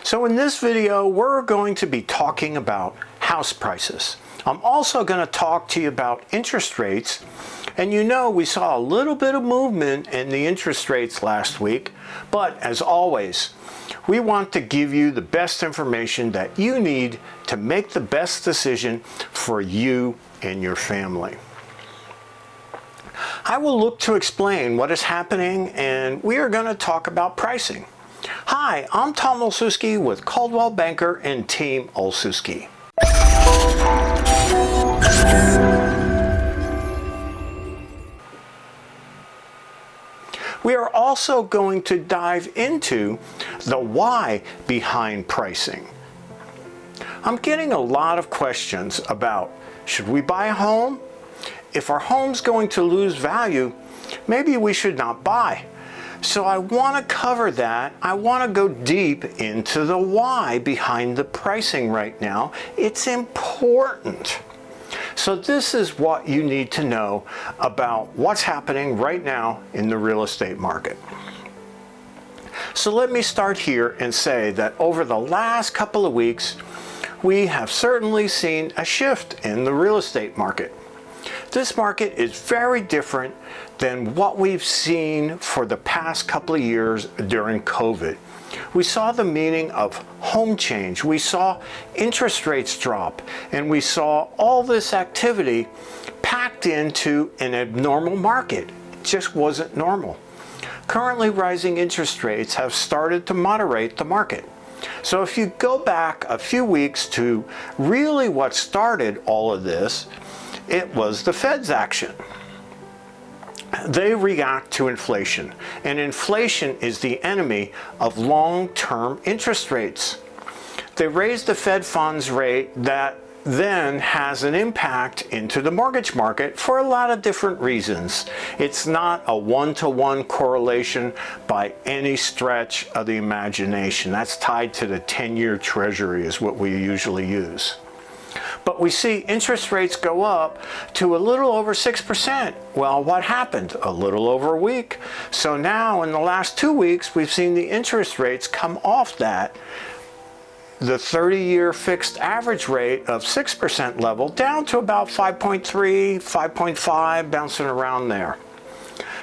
So in this video, we're going to be talking about house prices. I'm also going to talk to you about interest rates. And you know, we saw a little bit of movement in the interest rates last week, but as always, we want to give you the best information that you need to make the best decision for you and your family. I will look to explain what is happening, and we are going to talk about pricing. Hi, I'm Tom Olszewski with Coldwell Banker and Team Olszewski. We are also going to dive into the why behind pricing. I'm getting a lot of questions about, should we buy a home? If our home's going to lose value, maybe we should not buy. So I want to cover that. I want to go deep into the why behind the pricing right now. It's important. So this is what you need to know about what's happening right now in the real estate market. So let me start here and say that over the last couple of weeks, we have certainly seen a shift in the real estate market. This market is very different than what we've seen for the past couple of years during COVID. We saw the meaning of home change. We saw interest rates drop, and we saw all this activity packed into an abnormal market. It just wasn't normal. Currently, rising interest rates have started to moderate the market. So if you go back a few weeks to really what started all of this, it was the Fed's action. They react to inflation, and inflation is the enemy of long-term interest rates. They raise the Fed funds rate that then has an impact into the mortgage market for a lot of different reasons. It's not a one-to-one correlation by any stretch of the imagination. That's tied to the 10-year Treasury is what we usually use. But we see interest rates go up to a little over 6%. Well, what happened? A little over a week. So now in the last 2 weeks, we've seen the interest rates come off that. The 30-year fixed average rate of 6% level down to about 5.3, 5.5, bouncing around there.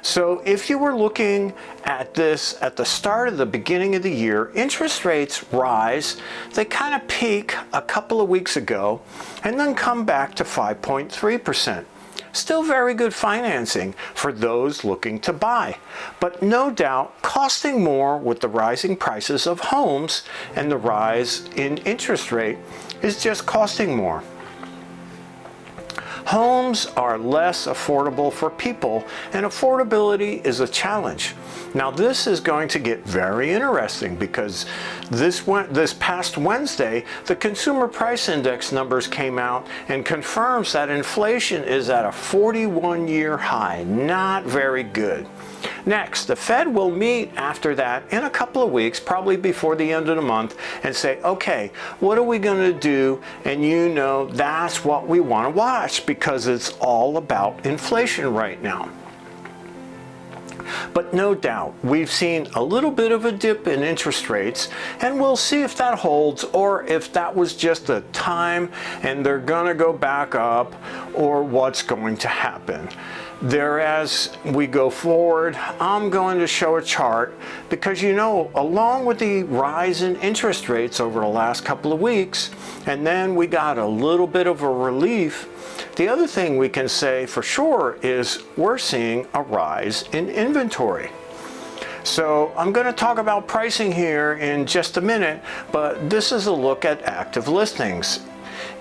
So if you were looking at this at the start of the beginning of the year, interest rates rise. They kind of peak a couple of weeks ago and then come back to 5.3%. Still very good financing for those looking to buy, but no doubt costing more with the rising prices of homes, and the rise in interest rate is just costing more. Homes are less affordable for people, and affordability is a challenge. Now this is going to get very interesting because this past Wednesday, the Consumer Price Index numbers came out and confirms that inflation is at a 41-year high. Not very good. Next, the Fed will meet after that in a couple of weeks, probably before the end of the month, and say, okay, what are we going to do? And you know, that's what we want to watch because it's all about inflation right now. But no doubt, we've seen a little bit of a dip in interest rates, and we'll see if that holds or if that was just a time and they're going to go back up, or what's going to happen. There, as we go forward, I'm going to show a chart because, you know, along with the rise in interest rates over the last couple of weeks, and then we got a little bit of a relief, the other thing we can say for sure is we're seeing a rise in inventory. So I'm going to talk about pricing here in just a minute, but this is a look at active listings.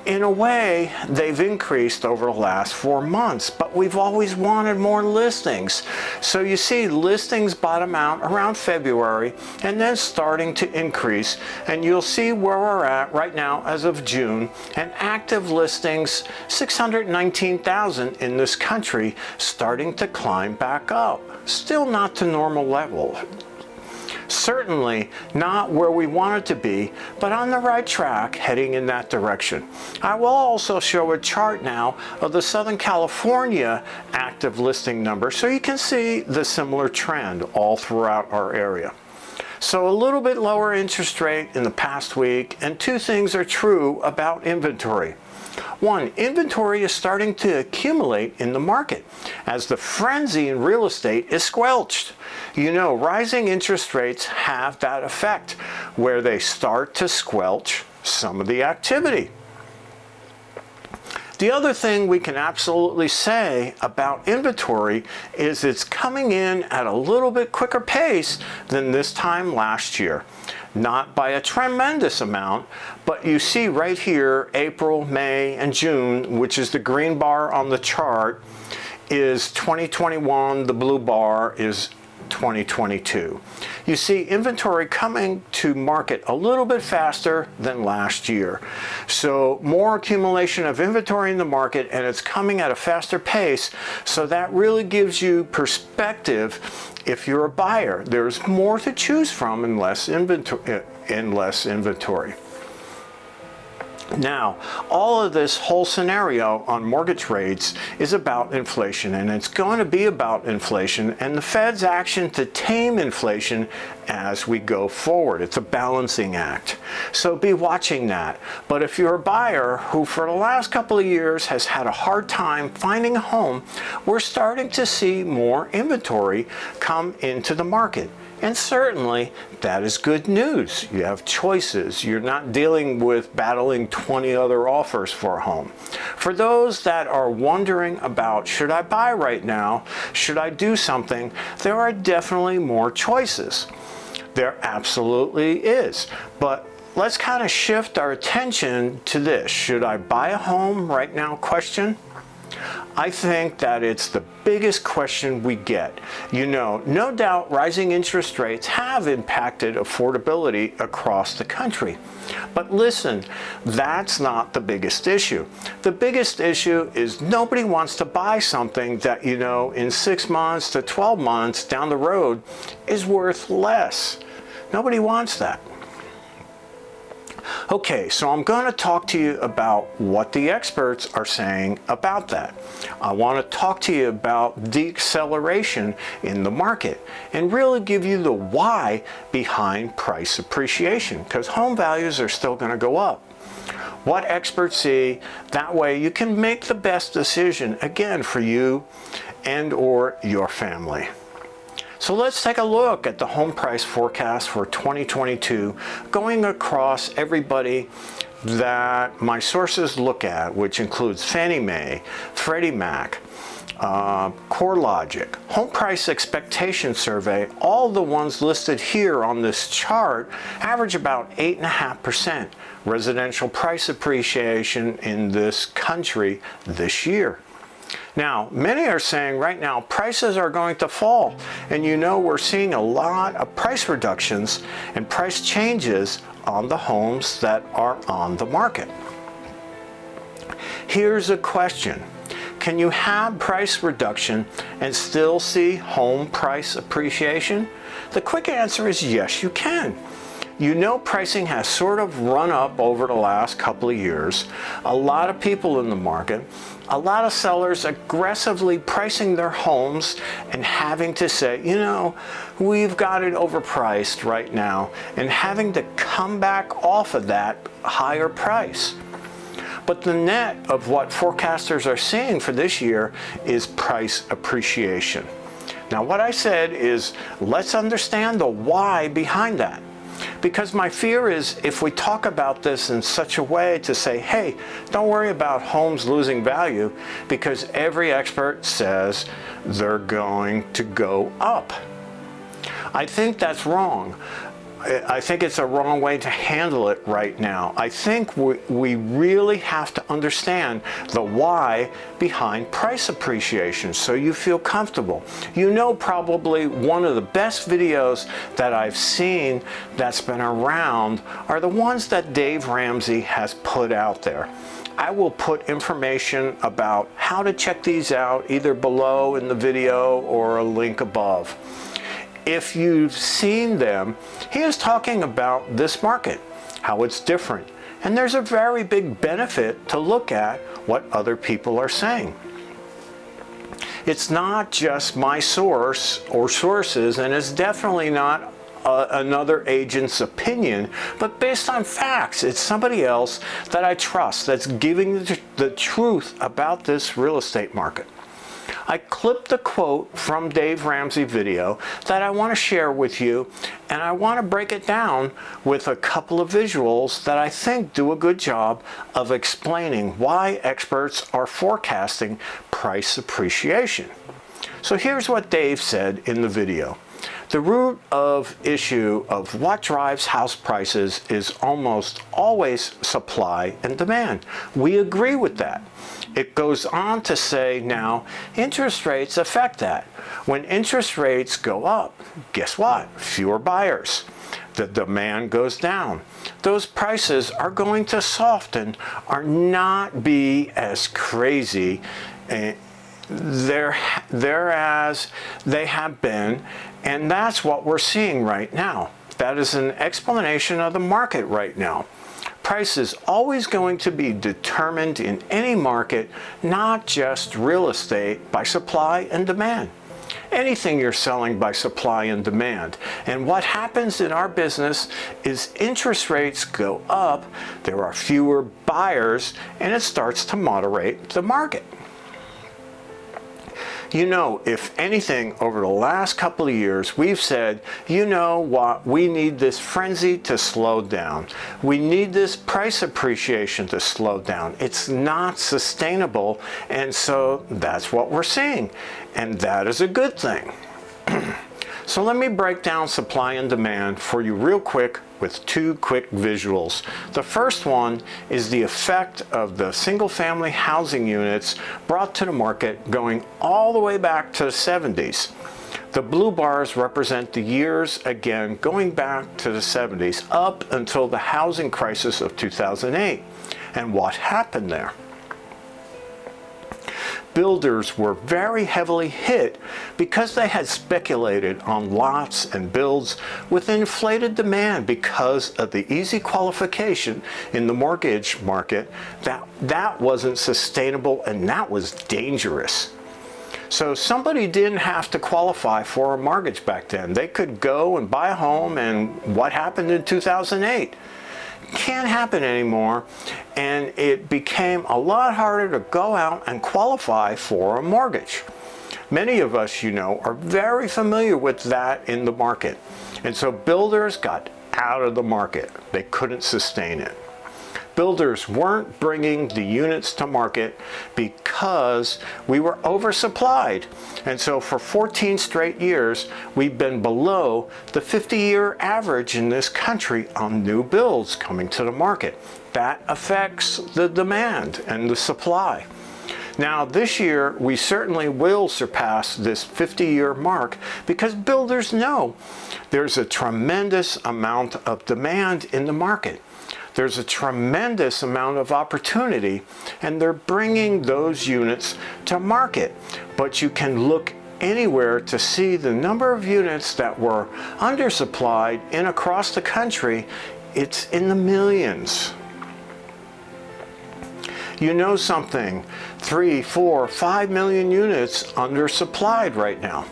In a way, they've increased over the last 4 months, but we've always wanted more listings. So you see listings bottom out around February and then starting to increase, and you'll see where we're at right now as of June, and active listings 619,000 in this country, starting to climb back up. Still not to normal level. Certainly not where we want it to be, but on the right track, heading in that direction. I will also show a chart now of the Southern California active listing number so you can see the similar trend all throughout our area. So a little bit lower interest rate in the past week, and two things are true about inventory. One, inventory is starting to accumulate in the market as the frenzy in real estate is squelched. You know, rising interest rates have that effect where they start to squelch some of the activity. The other thing we can absolutely say about inventory is it's coming in at a little bit quicker pace than this time last year. Not by a tremendous amount, but you see right here, April, May, and June, which is the green bar on the chart, is 2021, the blue bar is 2022. You see inventory coming to market a little bit faster than last year. So more accumulation of inventory in the market, and it's coming at a faster pace. So that really gives you perspective if you're a buyer. There's more to choose from and less inventory. Now, all of this whole scenario on mortgage rates is about inflation, and it's going to be about inflation and the Fed's action to tame inflation as we go forward. It's a balancing act. So be watching that. But if you're a buyer who for the last couple of years has had a hard time finding a home, we're starting to see more inventory come into the market. And certainly that is good news. You have choices. You're not dealing with battling 20 other offers for a home. For those that are wondering about, should I buy right now? Should I do something? There are definitely more choices. There absolutely is. But let's kind of shift our attention to this. Should I buy a home right now question? I think that it's the biggest question we get. You know, no doubt rising interest rates have impacted affordability across the country. But listen, that's not the biggest issue. The biggest issue is nobody wants to buy something that, you know, in 6 months to 12 months down the road is worth less. Nobody wants that. Okay, so I'm going to talk to you about what the experts are saying about that. I want to talk to you about deceleration in the market and really give you the why behind price appreciation, because home values are still going to go up. What experts see, that way you can make the best decision, again, for you and or your family. So let's take a look at the home price forecast for 2022, going across everybody that my sources look at, which includes Fannie Mae, Freddie Mac, CoreLogic, Home Price Expectation Survey. All the ones listed here on this chart average about 8.5% residential price appreciation in this country this year. Now, many are saying right now prices are going to fall, and you know we're seeing a lot of price reductions and price changes on the homes that are on the market. Here's a question. Can you have price reduction and still see home price appreciation? The quick answer is yes, you can. You know, pricing has sort of run up over the last couple of years. A lot of people in the market, a lot of sellers aggressively pricing their homes and having to say, you know, we've got it overpriced right now, and having to come back off of that higher price. But the net of what forecasters are seeing for this year is price appreciation. Now, what I said is, let's understand the why behind that. Because my fear is if we talk about this in such a way to say, hey, don't worry about homes losing value because every expert says they're going to go up. I think that's wrong. I think it's a wrong way to handle it right now. I think we really have to understand the why behind price appreciation so you feel comfortable. You know, probably one of the best videos that I've seen that's been around are the ones that Dave Ramsey has put out there. I will put information about how to check these out either below in the video or a link above. If you've seen them, he is talking about this market, how it's different. And there's a very big benefit to look at what other people are saying. It's not just my source or sources, and it's definitely not another agent's opinion, but based on facts. It's somebody else that I trust that's giving the truth about this real estate market. I clipped the quote from Dave Ramsey's video that I want to share with you, and I want to break it down with a couple of visuals that I think do a good job of explaining why experts are forecasting price appreciation. So here's what Dave said in the video. The root of issue of what drives house prices is almost always supply and demand. We agree with that. It goes on to say now, interest rates affect that. When interest rates go up, guess what? Fewer buyers. The demand goes down. Those prices are going to soften or not be as crazy there as they have been, and that's what we're seeing right now. That is an explanation of the market right now. Price is always going to be determined in any market, not just real estate, by supply and demand. Anything you're selling by supply and demand. And what happens in our business is interest rates go up, there are fewer buyers, and it starts to moderate the market. You know, if anything, over the last couple of years, we've said, you know what, we need this frenzy to slow down. We need this price appreciation to slow down. It's not sustainable, and so that's what we're seeing, and that is a good thing. So let me break down supply and demand for you real quick with two quick visuals. The first one is the effect of the single-family housing units brought to the market going all the way back to the 70s. The blue bars represent the years, again, going back to the 70s, up until the housing crisis of 2008. And what happened there? Builders were very heavily hit because they had speculated on lots and builds with inflated demand because of the easy qualification in the mortgage market. That wasn't sustainable, and that was dangerous. So somebody didn't have to qualify for a mortgage back then. They could go and buy a home, and what happened in 2008? Can't happen anymore, and it became a lot harder to go out and qualify for a mortgage. Many of us, you know, are very familiar with that in the market, and so builders got out of the market. They couldn't sustain it. Builders weren't bringing the units to market because we were oversupplied. And so for 14 straight years, we've been below the 50-year average in this country on new builds coming to the market. That affects the demand and the supply. Now this year, we certainly will surpass this 50-year mark because builders know there's a tremendous amount of demand in the market. There's a tremendous amount of opportunity, and they're bringing those units to market. But you can look anywhere to see the number of units that were undersupplied in across the country. It's in the millions. You know something, 3, 4, 5 million units undersupplied right now.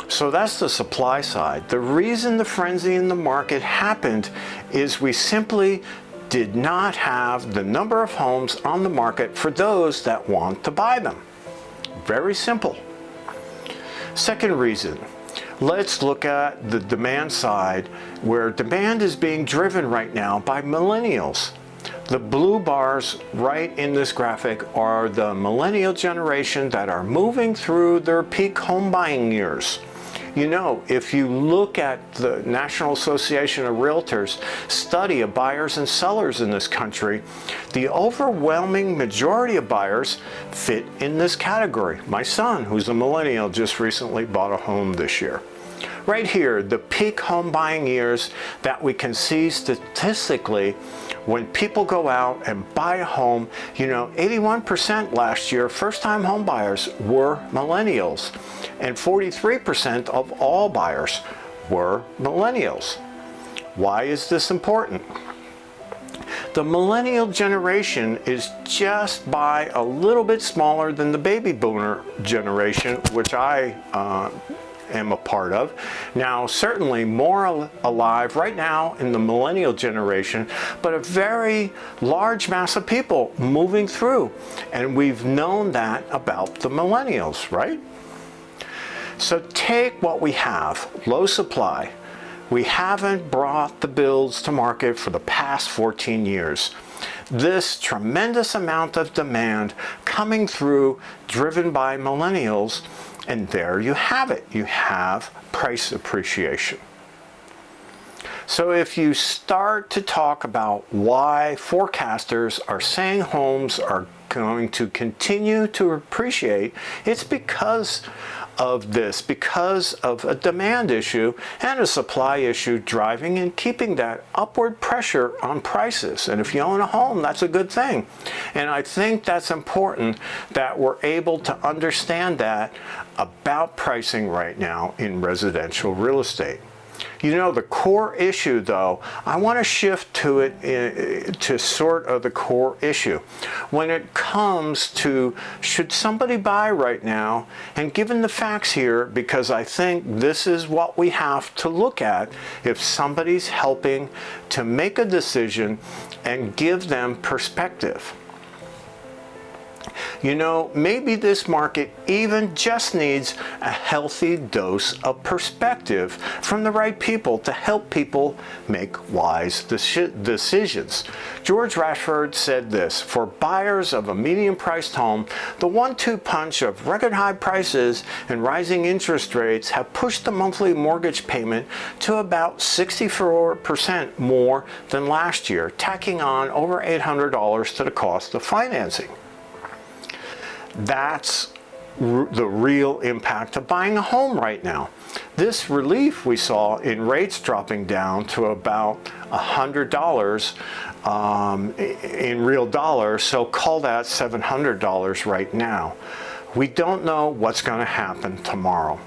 So that's the supply side. The reason the frenzy in the market happened is we simply did not have the number of homes on the market for those that want to buy them. Very simple. Second reason, let's look at the demand side, where demand is being driven right now by millennials. The blue bars right in this graphic are the millennial generation that are moving through their peak home buying years. You know, if you look at the National Association of Realtors study of buyers and sellers in this country, the overwhelming majority of buyers fit in this category. My son, who's a millennial, just recently bought a home this year. Right here, the peak home buying years that we can see statistically when people go out and buy a home. You know, 81% last year, first-time home buyers were millennials, and 43% of all buyers were millennials. Why is this important? The millennial generation is just by a little bit smaller than the baby boomer generation, which I am a part of. Now, certainly more alive right now in the millennial generation, but a very large mass of people moving through. And we've known that about the millennials, right? So take what we have, low supply. We haven't brought the builds to market for the past 14 years. This tremendous amount of demand coming through, driven by millennials, and there you have it. You have price appreciation. So if you start to talk about why forecasters are saying homes are going to continue to appreciate, it's because of this, because of a demand issue and a supply issue driving and keeping that upward pressure on prices. And if you own a home, that's a good thing. And I think that's important that we're able to understand that about pricing right now in residential real estate. You know, the core issue, though, I want to shift to it to sort of the core issue. When it comes to should somebody buy right now, and given the facts here, because I think this is what we have to look at if somebody's helping to make a decision and give them perspective. You know, maybe this market even just needs a healthy dose of perspective from the right people to help people make wise decisions. George Rashford said this: for buyers of a medium-priced home, the 1-2 punch of record high prices and rising interest rates have pushed the monthly mortgage payment to about 64% more than last year, tacking on over $800 to the cost of financing. That's the real impact of buying a home right now. This relief we saw in rates dropping down to about $100 in real dollars, so call that $700 right now. We don't know what's going to happen tomorrow.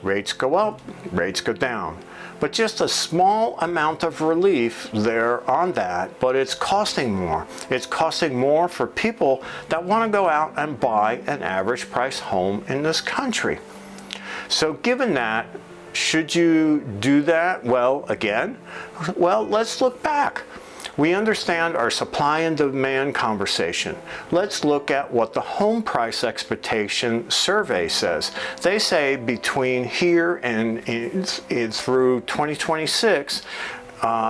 Rates go up, rates go down. But just a small amount of relief there on that, but it's costing more. It's costing more for people that want to go out and buy an average price home in this country. So given that, should you do that? Well, again, let's look back. We understand our supply and demand conversation. Let's look at what the home price expectation survey says. They say between here and through 2026,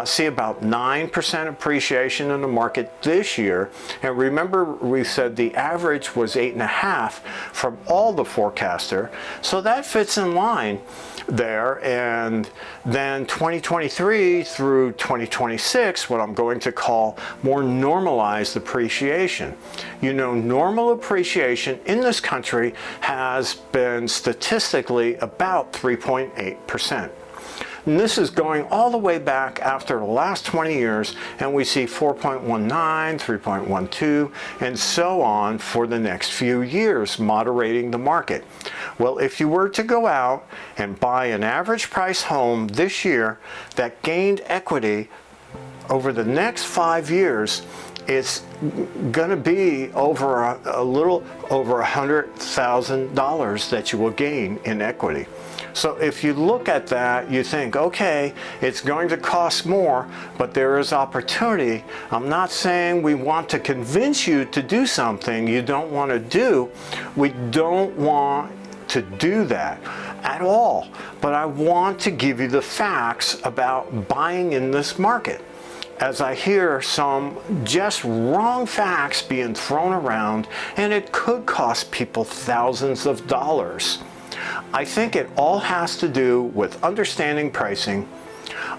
see about 9% appreciation in the market this year. And remember, we said the average was 8.5 from all the forecaster. So that fits in line there. And then 2023 through 2026, what I'm going to call more normalized appreciation. You know, normal appreciation in this country has been statistically about 3.8%. And this is going all the way back after the last 20 years, and we see 4.19, 3.12, and so on for the next few years, moderating the market. Well, if you were to go out and buy an average price home this year that gained equity over the next 5 years, it's going to be over a little over $100,000 that you will gain in equity. So if you look at that, you think, okay, it's going to cost more, but there is opportunity. I'm not saying we want to convince you to do something you don't want to do. We don't want to do that at all. But I want to give you the facts about buying in this market, as I hear some just wrong facts being thrown around, and it could cost people thousands of dollars. I think it all has to do with understanding pricing,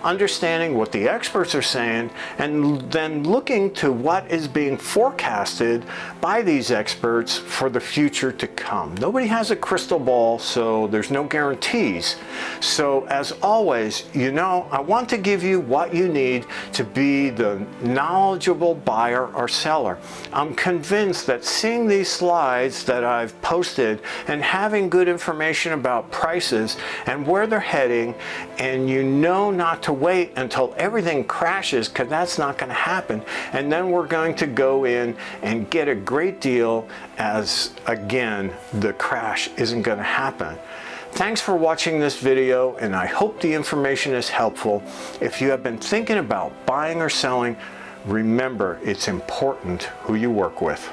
understanding what the experts are saying, and then looking to what is being forecasted by these experts for the future to come. Nobody has a crystal ball, so there's no guarantees. So as always, you know, I want to give you what you need to be the knowledgeable buyer or seller. I'm convinced that seeing these slides that I've posted and having good information about prices and where they're heading, and you know not to wait until everything crashes, because that's not going to happen, and then we're going to go in and get a great deal, as again the crash isn't going to happen. Thanks for watching this video, and I hope the information is helpful. If you have been thinking about buying or selling, remember it's important who you work with.